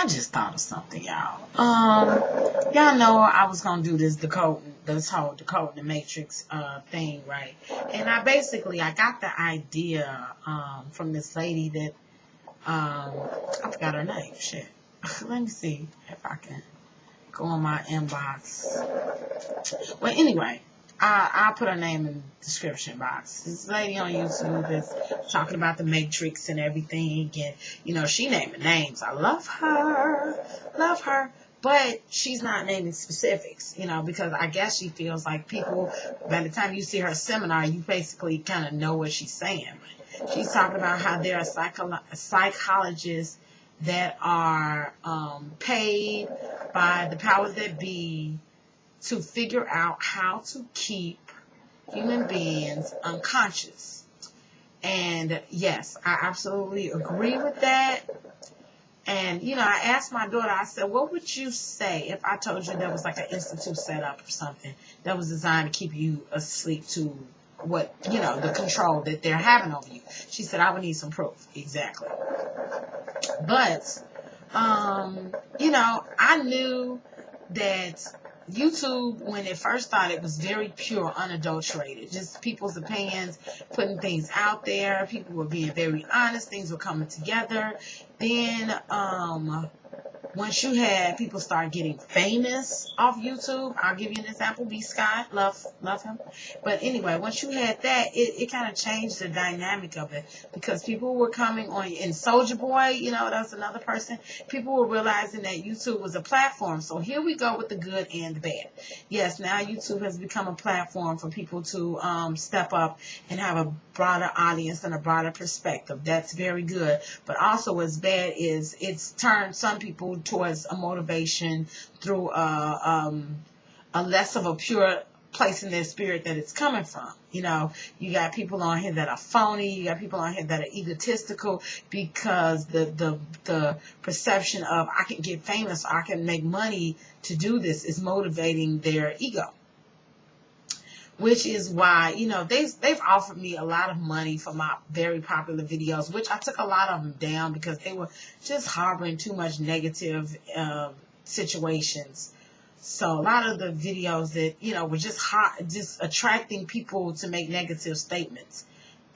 I just thought of something, y'all. Y'all know I was gonna do this whole decoding the matrix thing, right? And I got the idea from this lady that I forgot her name. Shit. Let me see if I can go in my inbox. Well, anyway, I'll put her name in the description box. This lady on YouTube is talking about the Matrix and everything, and she naming names. I love her, but she's not naming specifics, because I guess she feels like people, by the time you see her seminar, you basically kind of know what she's saying. She's talking about how there are psychologists that are paid by the powers that be to figure out how to keep human beings unconscious. And yes, I absolutely agree with that. And, I asked my daughter, I said, what would you say if I told you there was like an institute set up or something that was designed to keep you asleep to what, the control that they're having over you? She said, I would need some proof. Exactly. But, I knew that YouTube, when it first started, was very pure, unadulterated. Just people's opinions, putting things out there. People were being very honest. Things were coming together. Then, once you had people start getting famous off YouTube, I'll give you an example, B. Scott, love him. But anyway, once you had that, it kind of changed the dynamic of it, because people were coming on, and Soulja Boy, that's another person. People were realizing that YouTube was a platform. So here we go with the good and the bad. Yes, now YouTube has become a platform for people to step up and have a broader audience and a broader perspective. That's very good. But also what's bad is it's turned some people towards a motivation through a less of a pure place in their spirit that it's coming from. You got people on here that are phony. You got people on here that are egotistical, because the perception of I can get famous, or I can make money to do this is motivating their ego. Which is why, they've offered me a lot of money for my very popular videos, which I took a lot of them down because they were just harboring too much negative situations. So a lot of the videos that, were just attracting people to make negative statements,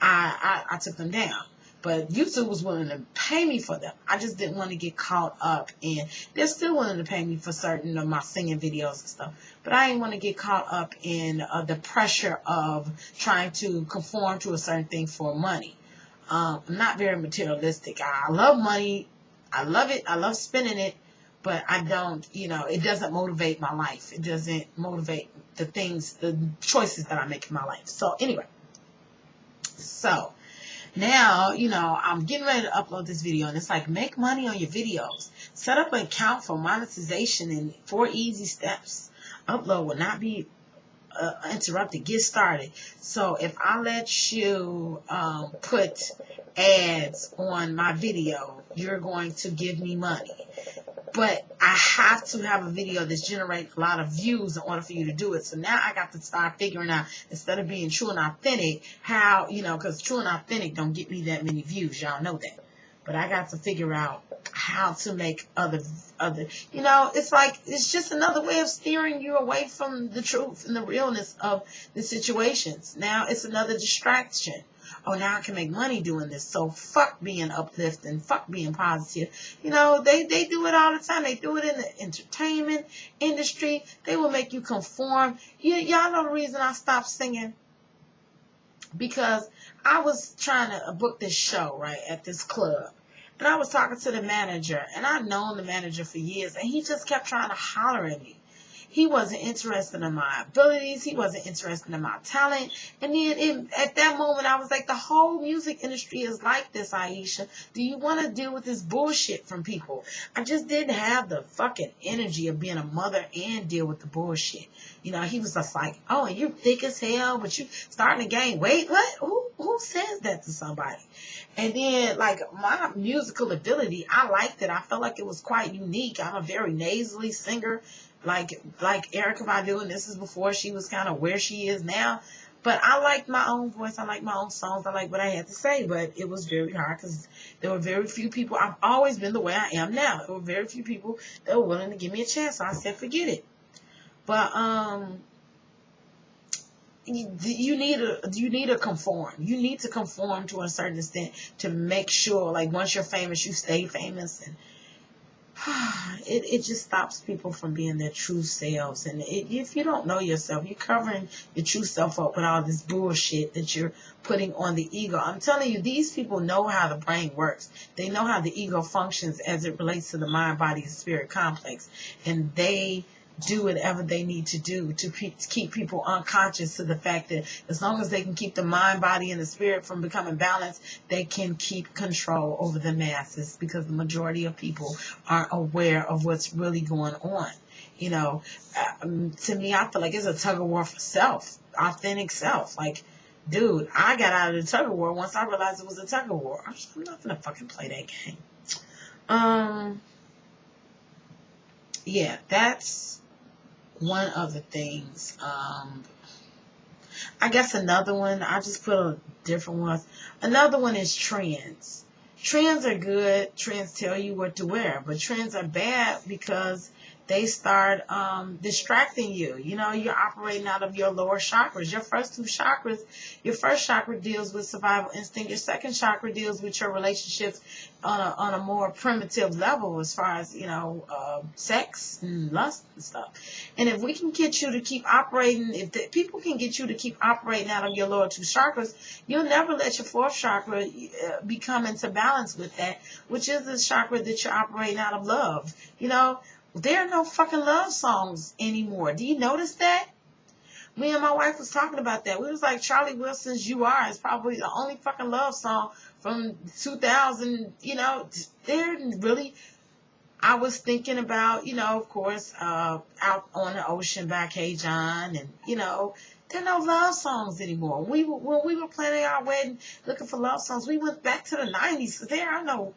I took them down. But YouTube was willing to pay me for them. I just didn't want to get caught up in. They're still willing to pay me for certain of my singing videos and stuff. But I didn't want to get caught up in the pressure of trying to conform to a certain thing for money. I'm not very materialistic. I love money. I love it. I love spending it. But I don't, it doesn't motivate my life. It doesn't motivate the choices that I make in my life. So anyway. Now, I'm getting ready to upload this video, and it's like, make money on your videos. Set up an account for monetization in 4 easy steps. Upload will not be interrupted. Get started. So if I let you put ads on my video, you're going to give me money. But I have to have a video that's generating a lot of views in order for you to do it. So now I got to start figuring out, instead of being true and authentic, how, because true and authentic don't get me that many views. Y'all know that. But I got to figure out how to make other, it's like, it's just another way of steering you away from the truth and the realness of the situations. Now it's another distraction. Oh, now I can make money doing this. So fuck being uplifting, fuck being positive. They do it all the time. They do it in the entertainment industry. They will make you conform. Y'all know the reason I stopped singing? Because I was trying to book this show, right, at this club. And I was talking to the manager, and I've known the manager for years, and he just kept trying to holler at me. He wasn't interested in my abilities. He wasn't interested in my talent. And then at that moment, I was like, the whole music industry is like this, Aisha. Do you want to deal with this bullshit from people? I just didn't have the fucking energy of being a mother and deal with the bullshit. He was just like, oh, and you're thick as hell, but you starting to gain weight. What? Who says that to somebody? And then, like, my musical ability, I liked it. I felt like it was quite unique. I'm a very nasally singer. Like Erykah Badu, and this is before she was kind of where she is now. But I liked my own voice. I liked my own songs. I liked what I had to say. But it was very hard because there were very few people. I've always been the way I am now. There were very few people that were willing to give me a chance. So I said, forget it. But you need to conform. You need to conform to a certain extent to make sure, like, once you're famous, you stay famous, and it just stops people from being their true selves. And if you don't know yourself, you're covering your true self up with all this bullshit that you're putting on the ego. I'm telling you, these people know how the brain works. They know how the ego functions as it relates to the mind, body, and spirit complex, and they do whatever they need to do to keep people unconscious to the fact that as long as they can keep the mind, body, and the spirit from becoming balanced, they can keep control over the masses, because the majority of people aren't aware of what's really going on. You know, to me, I feel like it's a tug of war for self, authentic self. Like, dude, I got out of the tug of war once I realized it was a tug of war. I'm not gonna fucking play that game. Yeah, that's one of the things. I guess another one, I just put a different one. Another one is trends. Trends are good. Trends tell you what to wear. But trends are bad because they start distracting you. You know, you're operating out of your lower chakras. Your first two chakras, your first chakra deals with survival instinct. Your second chakra deals with your relationships on a more primitive level, as far as, you know, sex and lust and stuff. And if we can get you to keep operating, if people can get you to keep operating out of your lower two chakras, you'll never let your fourth chakra become into balance with that, which is the chakra that you're operating out of love. You know, there are no fucking love songs anymore. Do you notice that? Me and my wife was talking about that. We was like, Charlie Wilson's You Are is probably the only fucking love song from 2000, you know. They're really, I was thinking about, you know, of course, Out on the Ocean by K. John, and, you know, there are no love songs anymore. When we were planning our wedding, looking for love songs, we went back to the 90s. There are no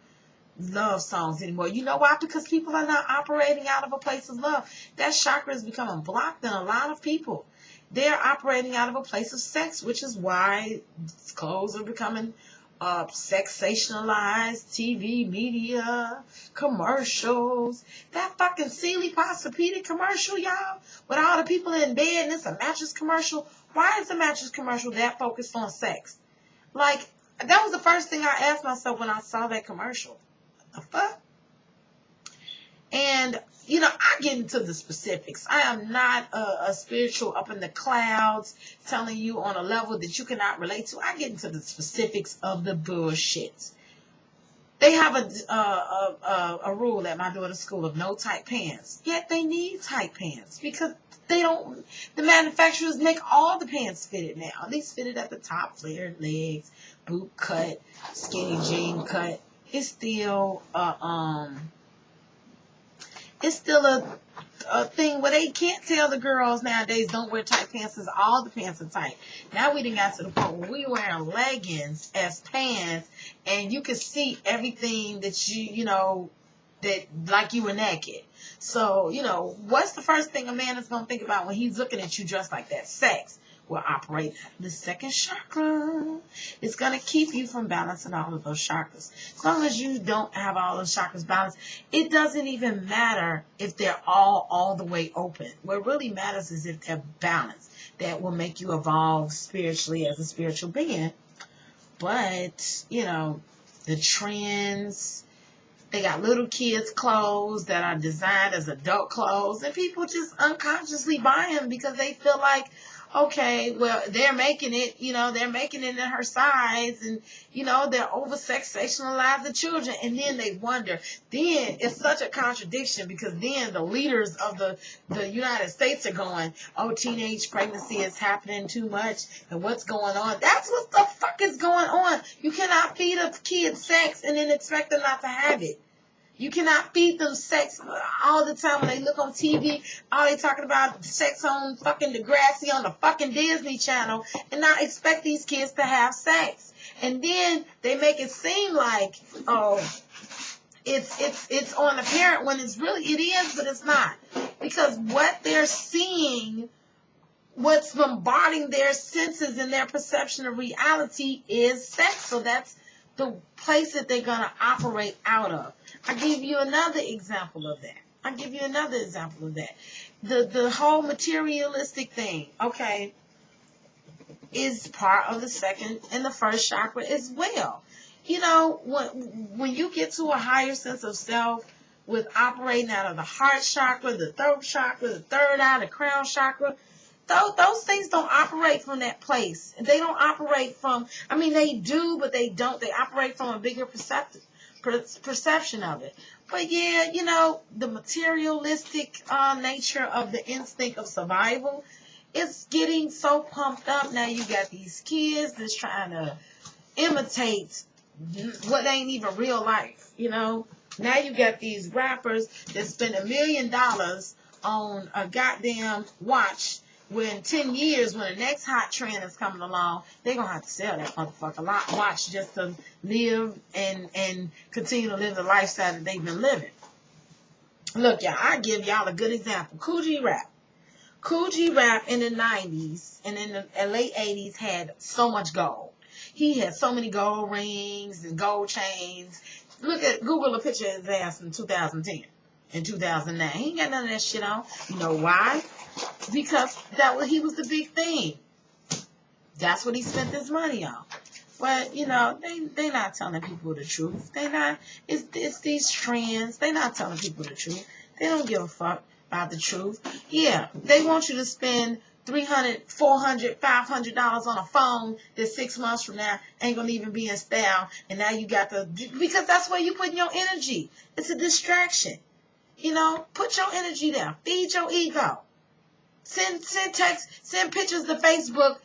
love songs anymore. You know why? Because people are not operating out of a place of love. That chakra is becoming blocked in a lot of people. They're operating out of a place of sex, which is why clothes are becoming sexationalized, TV, media, commercials. That fucking Sealy Posturepedic commercial, y'all, with all the people in bed, and it's a mattress commercial. Why is the mattress commercial that focused on sex? Like, that was the first thing I asked myself when I saw that commercial. The fuck? And, you know, I get into the specifics. I am not a spiritual up in the clouds telling you on a level that you cannot relate to. I get into the specifics of the bullshit. They have a rule at my daughter's school of no tight pants. Yet they need tight pants because the manufacturers make all the pants fitted now. At least fitted at the top, flared legs, boot cut, skinny jean cut. It's still a thing where they can't tell the girls nowadays don't wear tight pants because all the pants are tight. Now we done got to the point where we wearing leggings as pants, and you can see everything that you know, that like you were naked. So, you know, what's the first thing a man is going to think about when he's looking at you dressed like that? Sex. Will operate the second chakra. It's going to keep you from balancing all of those chakras. As long as you don't have all those chakras balanced, it doesn't even matter if they're all the way open. What really matters is if they're balanced. That will make you evolve spiritually as a spiritual being. But, you know, the trends, they got little kids' clothes that are designed as adult clothes, and people just unconsciously buy them because they feel like, okay, well, they're making it, you know, they're making it in her size, and, you know, they're over-sexualize the children, and then they wonder. Then it's such a contradiction because then the leaders of the United States are going, oh, teenage pregnancy is happening too much, and what's going on? That's what the fuck is going on. You cannot feed a kid sex and then expect them not to have it. You cannot feed them sex all the time when they look on TV. All they talking about sex on fucking Degrassi on the fucking Disney Channel, and not expect these kids to have sex. And then they make it seem like, oh, it's on the parent when it is, but it's not. Because what they're seeing what's bombarding their senses and their perception of reality is sex. So that's the place that they're going to operate out of. I'll give you another example of that. The whole materialistic thing, okay, is part of the second and the first chakra as well. You know, when you get to a higher sense of self with operating out of the heart chakra, the throat chakra, the third eye, the crown chakra, those things don't operate from that place. They don't operate from, I mean, they do, but they don't. They operate from a bigger perception of it. But yeah, you know, the materialistic nature of the instinct of survival is getting so pumped up. Now you got these kids that's trying to imitate what ain't even real life, you know. Now you got these rappers that spend $1 million on a goddamn watch. When 10 years, when the next hot trend is coming along, they're going to have to sell that motherfucker watch just to live and continue to live the lifestyle that they've been living. Look, y'all, I give y'all a good example. Coogee Rap. Coogee Rap in the 90s and in the late 80s had so much gold. He had so many gold rings and gold chains. Google a picture of his ass in 2010 and 2009. He ain't got none of that shit on. You know why? Because he was the big thing. That's what he spent his money on. But, you know, they not telling people the truth. They not, it's these trends. They not telling people the truth. They don't give a fuck about the truth. Yeah, they want you to spend $300, $400, $500 on a phone that 6 months from now ain't going to even be in style. And now you got because that's where you putting your energy. It's a distraction. You know, put your energy there. Feed your ego. Send text, send pictures to Facebook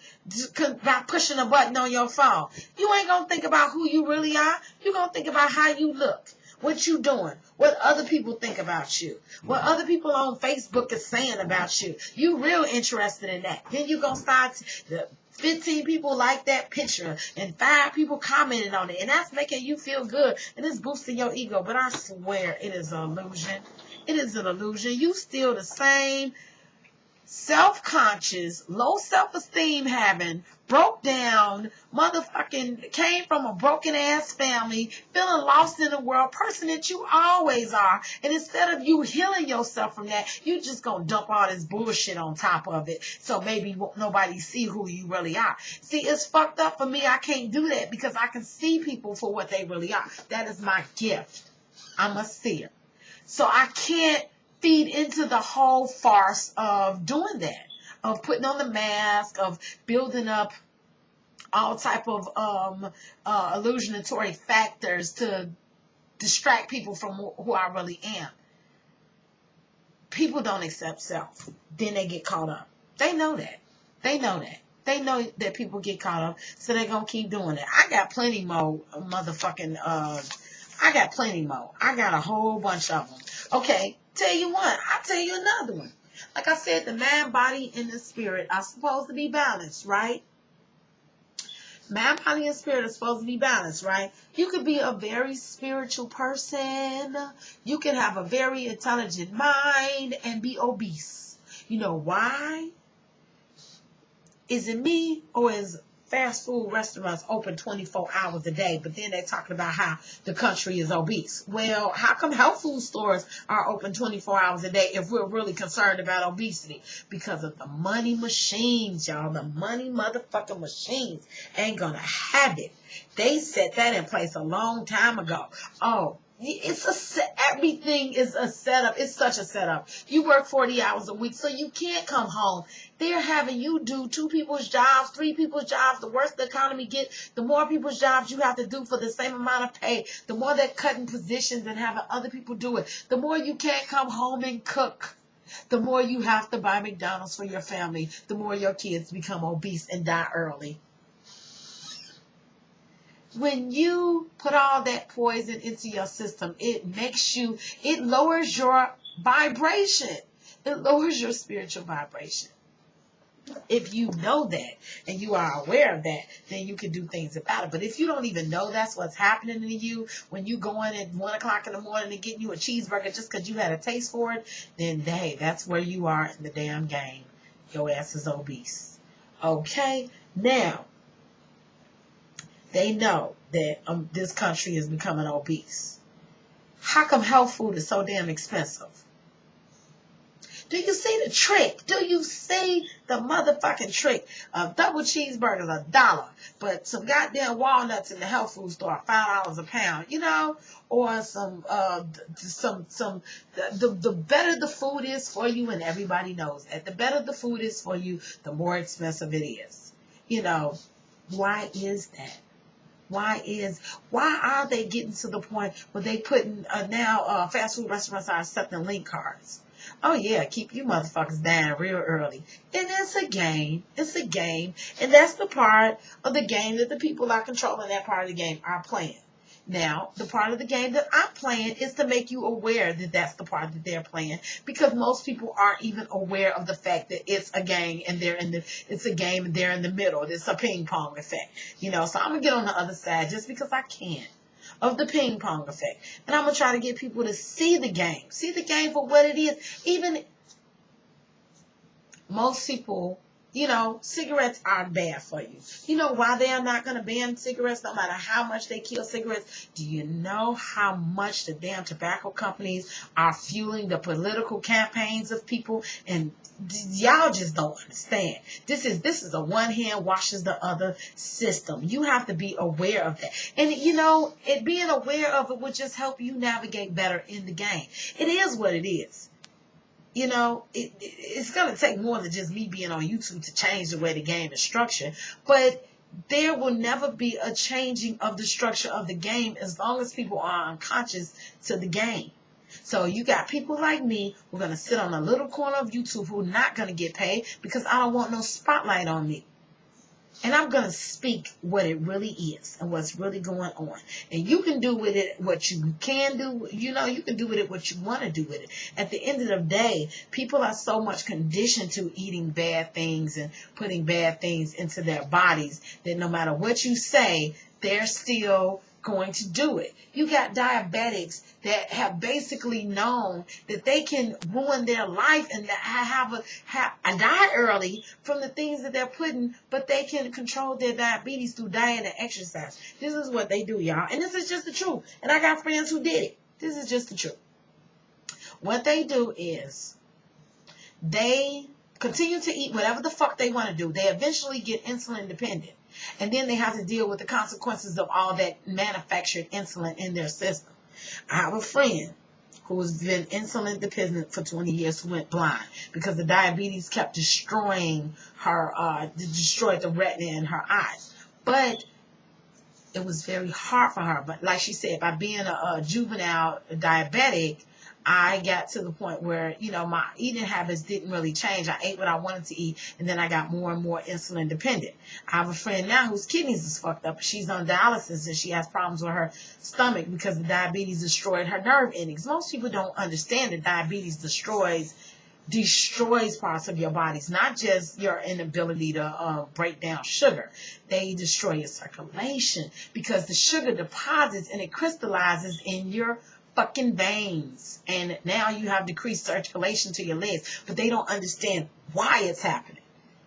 by pushing a button on your phone. You ain't going to think about who you really are. You're going to think about how you look, what you doing, what other people think about you, what other people on Facebook is saying about you. You real interested in that. Then you're going to start, 15 people like that picture and 5 people commenting on it. And that's making you feel good. And it's boosting your ego. But I swear it is an illusion. It is an illusion. You still the same self-conscious, low self-esteem having, broke down, motherfucking came from a broken ass family, feeling lost in the world, person that you always are. And instead of you healing yourself from that, you just gonna dump all this bullshit on top of it. So maybe nobody see who you really are. See, it's fucked up for me. I can't do that because I can see people for what they really are. That is my gift. I'm a seer. So I can't feed into the whole farce of doing that, of putting on the mask, of building up all type of illusionatory factors to distract people from who I really am. People don't accept self. Then they get caught up. They know that. They know that. They know that people get caught up, so they're going to keep doing it. I got plenty more motherfucking, I got plenty more. I got a whole bunch of them. Okay, tell you one. I'll tell you another one. Like I said, the mind, body, and the spirit are supposed to be balanced, right? Mind, body, and spirit are supposed to be balanced, right? You could be a very spiritual person. You can have a very intelligent mind and be obese. You know why? Is it me, or is fast food restaurants open 24 hours a day, but then they're talking about how the country is obese? Well, how come health food stores are open 24 hours a day if we're really concerned about obesity? Because of the money machines, y'all. The money motherfucking machines ain't gonna have it. They set that in place a long time ago. Oh, everything is a setup. It's such a setup. You work 40 hours a week, so you can't come home. They're having you do 2 people's jobs, 3 people's jobs. The worse the economy gets, the more people's jobs you have to do for the same amount of pay. The more they're cutting positions and having other people do it. The more you can't come home and cook. The more you have to buy McDonald's for your family. The more your kids become obese and die early. When you put all that poison into your system, it lowers your vibration. It lowers your spiritual vibration. If you know that and you are aware of that, then you can do things about it. But if you don't even know that's what's happening to you, when you go in at 1 o'clock in the morning and getting you a cheeseburger just because you had a taste for it, then hey, that's where you are in the damn game. your ass is obese. Okay? Now, they know that this country is becoming obese. How come health food is so damn expensive? Do you see the trick? Do you see the motherfucking trick? Double cheeseburgers $1, but some goddamn walnuts in the health food store $5 a pound, you know, or the better the food is for you, and everybody knows that the better the food is for you, the more expensive it is. You know, why is that? Why are they getting to the point where they putting now fast food restaurants are accepting link cards? Oh yeah, keep you motherfuckers down real early. And it's a game. It's a game. And that's the part of the game that the people are controlling that part of the game are playing. Now, the part of the game that I'm playing is to make you aware that that's the part that they're playing, because most people aren't even aware of the fact that it's a game and it's a game and they're in the middle. It's a ping pong effect, you know. So I'm gonna get on the other side just because I can of the ping pong effect, and I'm gonna try to get people to see the game for what it is. Even most people, you know, cigarettes aren't bad for you. You know why they are not going to ban cigarettes no matter how much they kill cigarettes? Do you know how much the damn tobacco companies are fueling the political campaigns of people? And y'all just don't understand. This is a one hand washes the other system. You have to be aware of that. And, you know, being aware of it would just help you navigate better in the game. It is what it is. You know, it's going to take more than just me being on YouTube to change the way the game is structured. But there will never be a changing of the structure of the game as long as people are unconscious to the game. So you got people like me who are going to sit on a little corner of YouTube who are not going to get paid because I don't want no spotlight on me. And I'm going to speak what it really is and what's really going on. And you can do with it what you can do. You know, you can do with it what you want to do with it. At the end of the day, people are so much conditioned to eating bad things and putting bad things into their bodies that no matter what you say, they're still going to do it. You got diabetics that have basically known that they can ruin their life and have a die early from the things that they're putting, but they can control their diabetes through diet and exercise. This is what they do, y'all. And this is just the truth. And I got friends who did it. This is just the truth. What they do is they continue to eat whatever the fuck they want to do. They eventually get insulin dependent. And then they have to deal with the consequences of all that manufactured insulin in their system. I have a friend who's been insulin dependent for 20 years who went blind because the diabetes kept destroying her, destroyed the retina in her eyes. But it was very hard for her. But like she said, by being a juvenile diabetic, I got to the point where, you know, my eating habits didn't really change. I ate what I wanted to eat, and then I got more and more insulin dependent. I have a friend now whose kidneys is fucked up. She's on dialysis, and she has problems with her stomach because the diabetes destroyed her nerve endings. Most people don't understand that diabetes destroys parts of your bodies, not just your inability to break down sugar. They destroy your circulation because the sugar deposits and it crystallizes in your fucking veins, and now you have decreased circulation to your legs, but they don't understand why it's happening.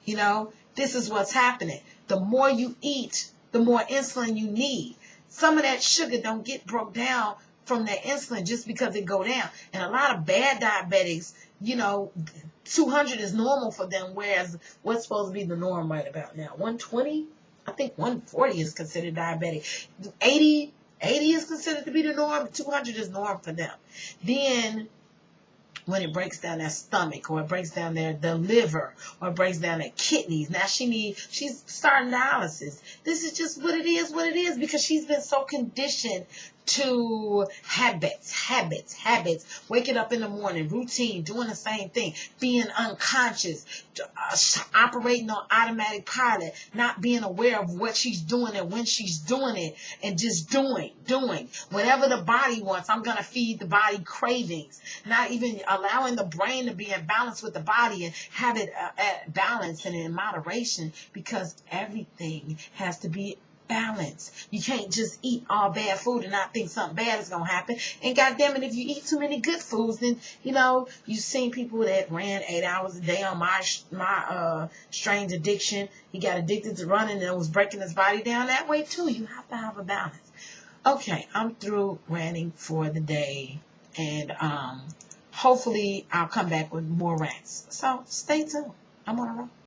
You know, this is what's happening. The more you eat, the more insulin you need. Some of that sugar don't get broke down from that insulin just because it go down. And a lot of bad diabetics, you know, 200 is normal for them, whereas what's supposed to be the norm right about now? 120? I think 140 is considered diabetic. 80 is considered to be the norm. 200 is norm for them. Then when it breaks down their stomach, or it breaks down the liver, or it breaks down their kidneys, now she's starting dialysis. This is just what it is, because she's been so conditioned to habits, waking up in the morning, routine, doing the same thing, being unconscious, operating on automatic pilot, not being aware of what she's doing and when she's doing it, and just doing. Whatever the body wants, I'm going to feed the body cravings, not even allowing the brain to be in balance with the body and have it at balance and in moderation, because everything has to be balance. You can't just eat all bad food and not think something bad is going to happen. And goddamn it, if you eat too many good foods, then, you know, you've seen people that ran 8 hours a day on my strange addiction. He got addicted to running and was breaking his body down that way too. You have to have a balance. Okay, I'm through ranting for the day, and hopefully I'll come back with more rants. So stay tuned. I'm on a roll.